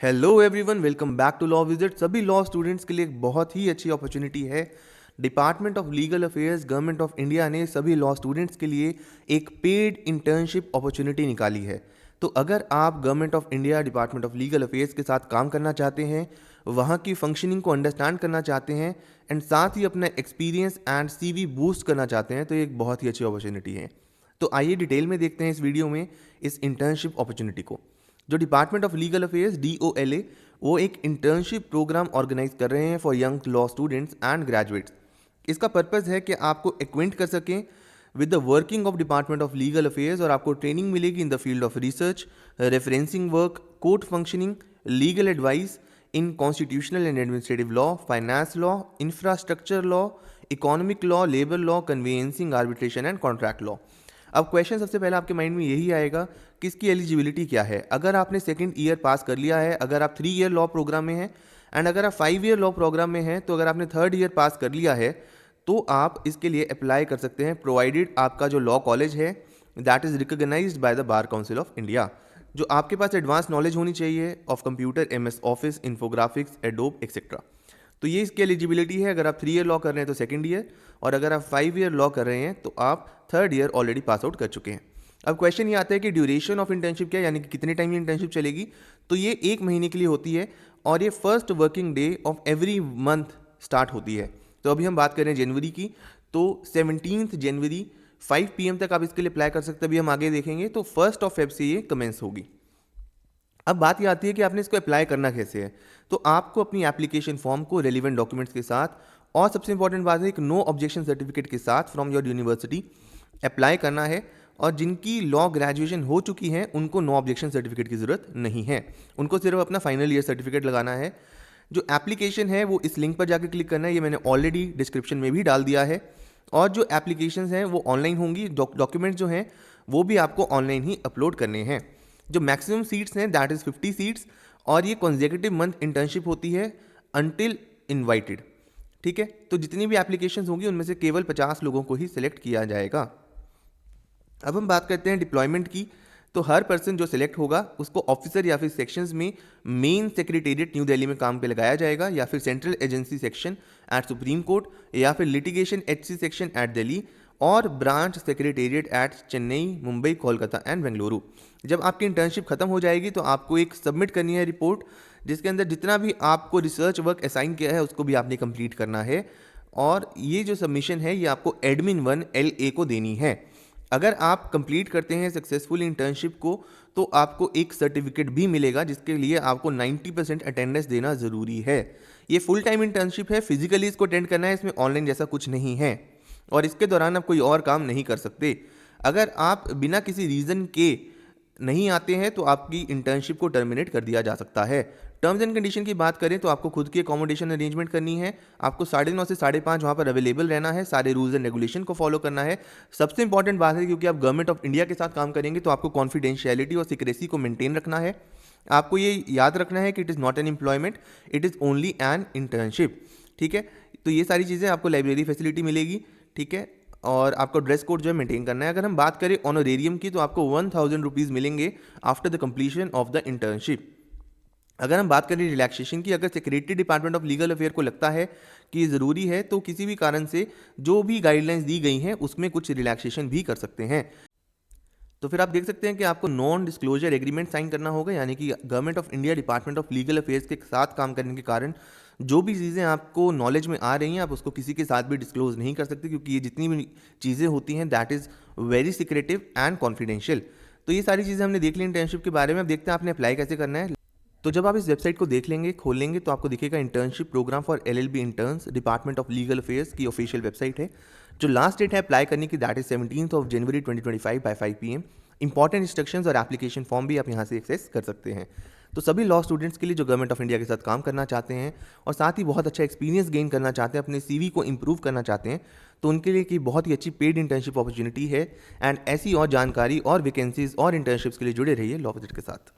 Hello everyone, welcome back to law visit. सभी law students के लिए एक बहुत ही अच्छी अपॉर्चुनिटी है। Department of legal affairs government of India ने सभी लॉ स्टूडेंट्स के लिए एक पेड इंटर्नशिप अपॉर्चुनिटी निकाली है। तो अगर आप government of India department of legal affairs के साथ काम करना चाहते हैं, वहाँ की फंक्शनिंग को अंडरस्टैंड करना चाहते हैं एंड साथ ही अपना एक्सपीरियंस एंड सीवी बूस्ट करना चाहते हैं, तो ये एक बहुत ही अच्छी अपॉर्चुनिटी है। तो आइए डिटेल में देखते हैं इस वीडियो में इस इंटर्नशिप अपॉर्चुनिटी को। जो department of legal affairs DOLA वो एक इंटर्नशिप प्रोग्राम ऑर्गेनाइज कर रहे हैं for young law students and graduates. इसका पर्पज़ है कि आपको एक्वेंट कर सकें with the working of department of legal affairs और आपको ट्रेनिंग मिलेगी in the field of research, referencing work, court functioning, legal advice in constitutional and administrative law, finance law, infrastructure law, economic law, labour law, convincing, arbitration and contract law. अब question सबसे पहले आपके mind में यही आएगा कि इसकी eligibility क्या है। अगर आपने सेकंड ईयर पास कर लिया है, अगर आप 3 ईयर लॉ प्रोग्राम में हैं एंड अगर आप 5 ईयर लॉ प्रोग्राम में हैं, तो अगर आपने थर्ड ईयर पास कर लिया है तो आप इसके लिए अप्लाई कर सकते हैं, प्रोवाइडेड आपका जो लॉ कॉलेज है that is recognised by the bar council of India. जो आपके पास एडवांस नॉलेज होनी चाहिए of computer, MS office, infographics, Adobe etcetera. तो ये इसकी एलिजिबिलिटी है। अगर आप 3 ईयर लॉ कर रहे हैं तो सेकंड ईयर, और अगर आप 5 ईयर लॉ कर रहे हैं तो आप third year already pass out कर चुके हैं। अब क्वेश्चन ये आता है कि ड्यूरेशन ऑफ इंटर्नशिप क्या है, यानी कि कितने टाइम ये इंटर्नशिप चलेगी। तो ये 1 महीने के लिए होती है और ये first working day of every month start होती है। तो अभी हम बात करें जनवरी की, तो 17 जनवरी 5 PM तक आप इसके लिए अप्लाई कर सकते हैं। अभी हम आगे देखेंगे। तो 1 फेब से ये कमेंस होगी। अब बात ये आती है कि आपने इसको अप्लाई करना कैसे है। तो आपको अपनी एप्लीकेशन फॉर्म को रेलिवेंट डॉक्यूमेंट्स के साथ और सबसे इंपॉर्टेंट बात है एक नो ऑब्जेक्शन सर्टिफिकेट के साथ फ्रॉम योर यूनिवर्सिटी अप्लाई करना है। और जिनकी लॉ ग्रेजुएशन हो चुकी है उनको नो ऑब्जेक्शन सर्टिफिकेट की ज़रूरत नहीं है, उनको सिर्फ अपना फाइनल ईयर सर्टिफिकेट लगाना है। जो एप्लीकेशन है वो इस लिंक पर जाकर क्लिक करना है, ये मैंने ऑलरेडी डिस्क्रिप्शन में भी डाल दिया है। और जो एप्लीकेशन हैं वो ऑनलाइन होंगी, डॉक्यूमेंट्स जो हैं वो भी आपको ऑनलाइन ही अपलोड करने हैं। जो मैक्सिमम सीट्स हैं दैट इज़ 50 सीट्स और ये कॉन्जेक्टिव मंथ इंटर्नशिप होती है अनटिल इनवाइटेड। ठीक है, तो जितनी भी एप्लीकेशंस होंगी उनमें से केवल 50 लोगों को ही सिलेक्ट किया जाएगा। अब हम बात करते हैं डिप्लॉयमेंट की। तो हर पर्सन जो सिलेक्ट होगा उसको ऑफिसर या फिर सेक्शंस में मेन सेक्रेटेरिएट न्यू दिल्ली में काम पे लगाया जाएगा, या फिर central agency section at supreme court, या फिर litigation HC section at Delhi, और branch secretariat at Chennai, Mumbai, Kolkata and Bengaluru. जब आपकी इंटर्नशिप खत्म हो जाएगी तो आपको एक सबमिट करनी है रिपोर्ट, जिसके अंदर जितना भी आपको रिसर्च वर्क असाइन किया है उसको भी आपने कंप्लीट करना है। और ये जो सबमिशन है ये आपको एडमिन 1 LA को देनी है। अगर आप कंप्लीट करते हैं सक्सेसफुल इंटर्नशिप को तो आपको एक सर्टिफिकेट भी मिलेगा, जिसके लिए आपको 90% अटेंडेंस देना ज़रूरी है। ये फुल टाइम इंटर्नशिप है, फिजिकली इसको अटेंड करना है, इसमें ऑनलाइन जैसा कुछ नहीं है और इसके दौरान आप कोई और काम नहीं कर सकते। अगर आप बिना किसी रीज़न के नहीं आते हैं तो आपकी इंटर्नशिप को टर्मिनेट कर दिया जा सकता है। टर्म्स एंड कंडीशन की बात करें तो आपको खुद की अकोमोडेशन अरेंजमेंट करनी है, आपको 9:30 से 5:30 वहाँ पर अवेलेबल रहना है, सारे रूल्स एंड रेगुलेशन को फॉलो करना है। सबसे इंपॉर्टेंट बात है क्योंकि आप गवर्नमेंट ऑफ इंडिया के साथ काम करेंगे तो आपको कॉन्फिडेंशियलिटी और सिक्रेसी को मेंटेन रखना है। आपको ये याद रखना है कि it is not an employment, it is only an internship. ठीक है, तो ये सारी चीज़ें आपको लाइब्रेरी फैसिलिटी मिलेगी। ठीक है, और आपको ड्रेस कोड जो है मेंटेन करना है। अगर हम बात करें ऑनोरेरियम की तो आपको 1000 रुपीज़ मिलेंगे after the completion of the internship. अगर हम बात करें रिलैक्सेशन की, अगर secretary department of legal affair को लगता है कि ज़रूरी है तो किसी भी कारण से जो भी गाइडलाइंस दी गई हैं उसमें कुछ रिलैक्सेशन भी कर सकते हैं। तो फिर आप देख सकते हैं कि आपको नॉन डिस्क्लोजर एग्रीमेंट साइन करना होगा, यानी कि government of India department of legal affairs के साथ काम करने के कारण जो भी चीज़ें आपको नॉलेज में आ रही हैं आप उसको किसी के साथ भी डिस्क्लोज नहीं कर सकते, क्योंकि ये जितनी भी चीज़ें होती हैं that is very secretive and confidential. तो ये सारी चीज़ें हमने देख ली इंटर्नशिप के बारे में। अब देखते हैं आपने अप्लाई कैसे करना है। तो जब आप इस वेबसाइट को देख लेंगे, खोल लेंगे, तो आपको दिखेगा internship programme for LLB interns department of legal affairs की ऑफिशियल वेबसाइट है। जो लास्ट डेट है अप्लाई करने की दैट इज 17 जनवरी 2025 बाय 5 PM। इंपॉर्टेंट इंस्ट्रक्शंस और एप्लीकेशन फॉर्म भी आप यहाँ से एक्सेस कर सकते हैं। तो सभी लॉ स्टूडेंट्स के लिए जो गवर्नमेंट ऑफ इंडिया के साथ काम करना चाहते हैं और साथ ही बहुत अच्छा एक्सपीरियंस गेन करना चाहते हैं, अपने CV को इंप्रूव करना चाहते हैं, तो उनके लिए की बहुत ही अच्छी पेड इंटर्नशिप अपॉर्चुनिटी है। एंड ऐसी और जानकारी और वैकेंसीज और इंटर्नशिप्स के लिए जुड़े रहिए लॉ विजिट के साथ।